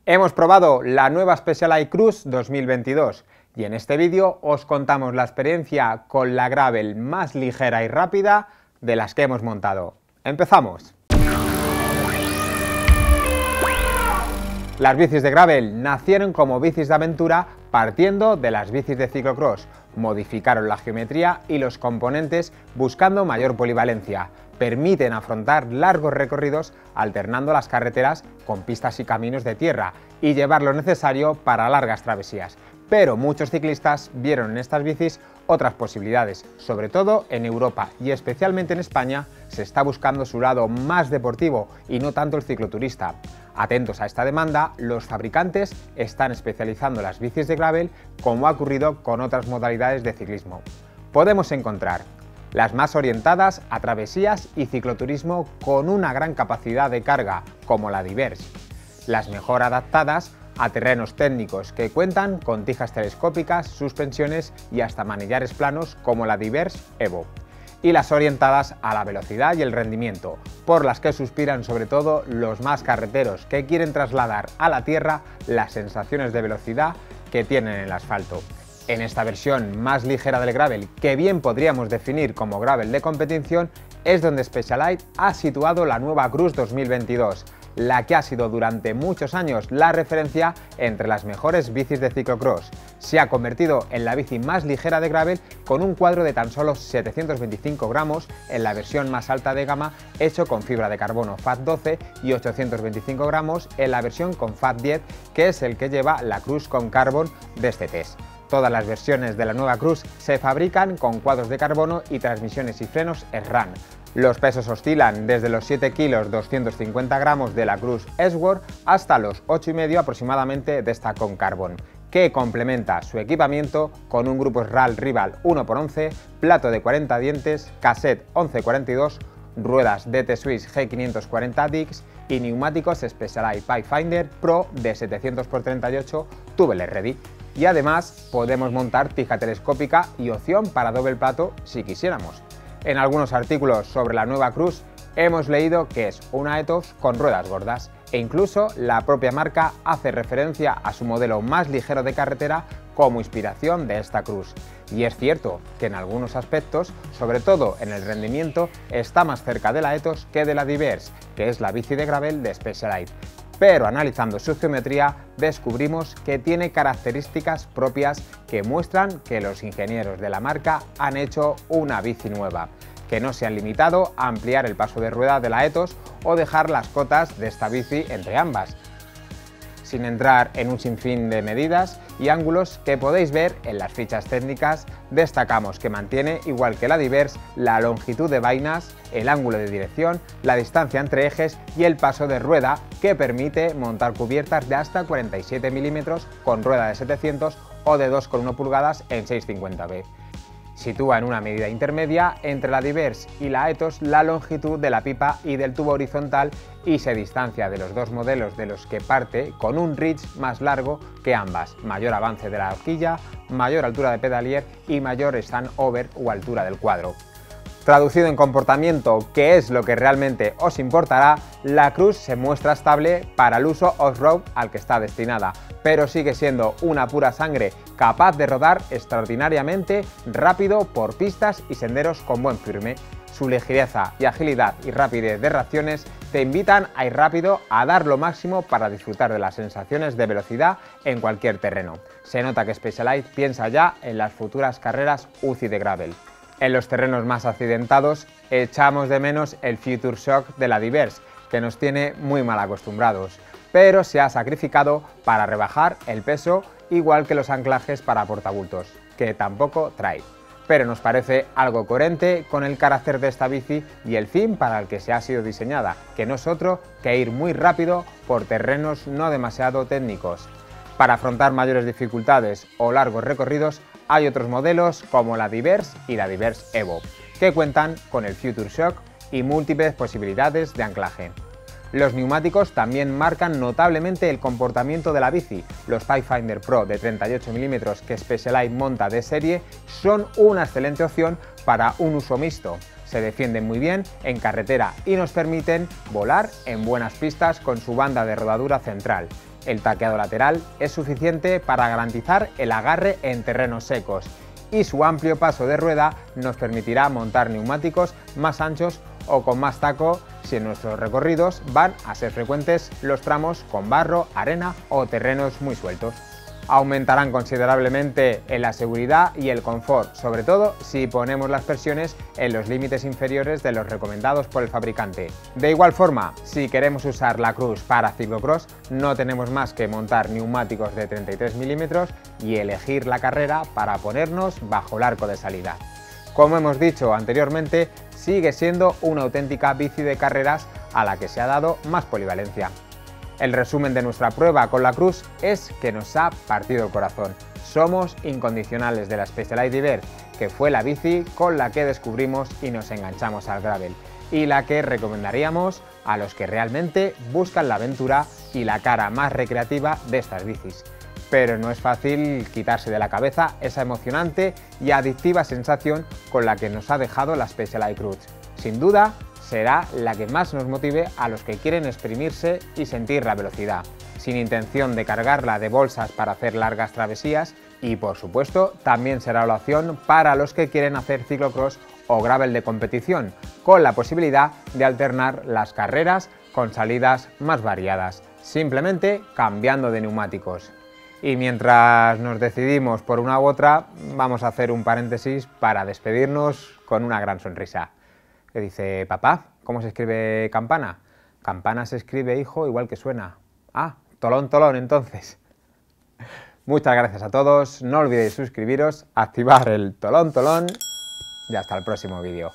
Hemos probado la nueva Specialized Cruise 2022 y en este vídeo os contamos la experiencia con la gravel más ligera y rápida de las que hemos montado. ¡Empezamos! Las bicis de gravel nacieron como bicis de aventura partiendo de las bicis de ciclocross, modificaron la geometría y los componentes buscando mayor polivalencia, permiten afrontar largos recorridos alternando las carreteras con pistas y caminos de tierra y llevar lo necesario para largas travesías. Pero muchos ciclistas vieron en estas bicis otras posibilidades, sobre todo en Europa y especialmente en España se está buscando su lado más deportivo y no tanto el cicloturista. Atentos a esta demanda, los fabricantes están especializando las bicis de gravel como ha ocurrido con otras modalidades de ciclismo. Podemos encontrar las más orientadas a travesías y cicloturismo con una gran capacidad de carga, como la Diverse, las mejor adaptadas a terrenos técnicos que cuentan con tijas telescópicas, suspensiones y hasta manillares planos como la Diverse Evo, y las orientadas a la velocidad y el rendimiento, por las que suspiran sobre todo los más carreteros que quieren trasladar a la tierra las sensaciones de velocidad que tienen en el asfalto. En esta versión más ligera del gravel, que bien podríamos definir como gravel de competición, es donde Specialized ha situado la nueva Cruise 2022, la que ha sido durante muchos años la referencia entre las mejores bicis de ciclocross. Se ha convertido en la bici más ligera de gravel con un cuadro de tan solo 725 gramos en la versión más alta de gama hecho con fibra de carbono FAT 12 y 825 gramos en la versión con FAT 10, que es el que lleva la Cruise con Carbon de este test. Todas las versiones de la nueva Cruise se fabrican con cuadros de carbono y transmisiones y frenos SRAM. Los pesos oscilan desde los 7 kg 250 gramos de la Cruise S-Work hasta los 8,5 aproximadamente de esta con Carbon, que complementa su equipamiento con un grupo SRAM Rival 1x11, plato de 40 dientes, cassette 1142, ruedas DT Swiss G540 Dix y neumáticos Specialized Pathfinder Pro de 700×38 Tubeless Ready. Y además podemos montar tija telescópica y opción para doble plato si quisiéramos. En algunos artículos sobre la nueva Cruise hemos leído que es una Ethos con ruedas gordas e incluso la propia marca hace referencia a su modelo más ligero de carretera como inspiración de esta Cruise. Y es cierto que en algunos aspectos, sobre todo en el rendimiento, está más cerca de la Ethos que de la Diverse, que es la bici de gravel de Specialized. Pero analizando su geometría descubrimos que tiene características propias que muestran que los ingenieros de la marca han hecho una bici nueva, que no se han limitado a ampliar el paso de rueda de la Ethos o dejar las cotas de esta bici entre ambas, sin entrar en un sinfín de medidas y ángulos que podéis ver en las fichas técnicas. Destacamos que mantiene, igual que la Diverse, la longitud de vainas, el ángulo de dirección, la distancia entre ejes y el paso de rueda, que permite montar cubiertas de hasta 47 mm con rueda de 700 o de 2,1 pulgadas en 650B. Sitúa en una medida intermedia entre la Diverse y la Ethos la longitud de la pipa y del tubo horizontal y se distancia de los dos modelos de los que parte con un reach más largo que ambas, mayor avance de la horquilla, mayor altura de pedalier y mayor stand over o altura del cuadro. Traducido en comportamiento, que es lo que realmente os importará, la Cruise se muestra estable para el uso off-road al que está destinada, pero sigue siendo una pura sangre capaz de rodar extraordinariamente rápido por pistas y senderos con buen firme. Su ligereza y agilidad y rapidez de reacciones te invitan a ir rápido, a dar lo máximo para disfrutar de las sensaciones de velocidad en cualquier terreno. Se nota que Specialized piensa ya en las futuras carreras UCI de gravel. En los terrenos más accidentados echamos de menos el Future Shock de la Diverse, que nos tiene muy mal acostumbrados, pero se ha sacrificado para rebajar el peso, igual que los anclajes para portabultos, que tampoco trae. Pero nos parece algo coherente con el carácter de esta bici y el fin para el que se ha sido diseñada, que no es otro que ir muy rápido por terrenos no demasiado técnicos. Para afrontar mayores dificultades o largos recorridos hay otros modelos como la Diverse y la Diverse Evo, que cuentan con el Future Shock y múltiples posibilidades de anclaje. Los neumáticos también marcan notablemente el comportamiento de la bici. Los Pathfinder Pro de 38 mm que Specialized monta de serie son una excelente opción para un uso mixto. Se defienden muy bien en carretera y nos permiten volar en buenas pistas con su banda de rodadura central. El taqueado lateral es suficiente para garantizar el agarre en terrenos secos y su amplio paso de rueda nos permitirá montar neumáticos más anchos o con más taco si en nuestros recorridos van a ser frecuentes los tramos con barro, arena o terrenos muy sueltos. Aumentarán considerablemente en la seguridad y el confort, sobre todo si ponemos las presiones en los límites inferiores de los recomendados por el fabricante. De igual forma, si queremos usar la Cruz para ciclocross, no tenemos más que montar neumáticos de 33 milímetros y elegir la carrera para ponernos bajo el arco de salida. Como hemos dicho anteriormente, sigue siendo una auténtica bici de carreras a la que se ha dado más polivalencia. El resumen de nuestra prueba con la Cruz es que nos ha partido el corazón. Somos incondicionales de la Specialized Diver, que fue la bici con la que descubrimos y nos enganchamos al gravel, y la que recomendaríamos a los que realmente buscan la aventura y la cara más recreativa de estas bicis. Pero no es fácil quitarse de la cabeza esa emocionante y adictiva sensación con la que nos ha dejado la Specialized Cruz. Sin duda, será la que más nos motive a los que quieren exprimirse y sentir la velocidad, sin intención de cargarla de bolsas para hacer largas travesías, y por supuesto también será la opción para los que quieren hacer ciclocross o gravel de competición, con la posibilidad de alternar las carreras con salidas más variadas, simplemente cambiando de neumáticos. Y mientras nos decidimos por una u otra, vamos a hacer un paréntesis para despedirnos con una gran sonrisa. Que dice: papá, ¿cómo se escribe campana? Campana se escribe, hijo, igual que suena. Ah, tolón, tolón, entonces. Muchas gracias a todos, no olvidéis suscribiros, activar el tolón, tolón y hasta el próximo vídeo.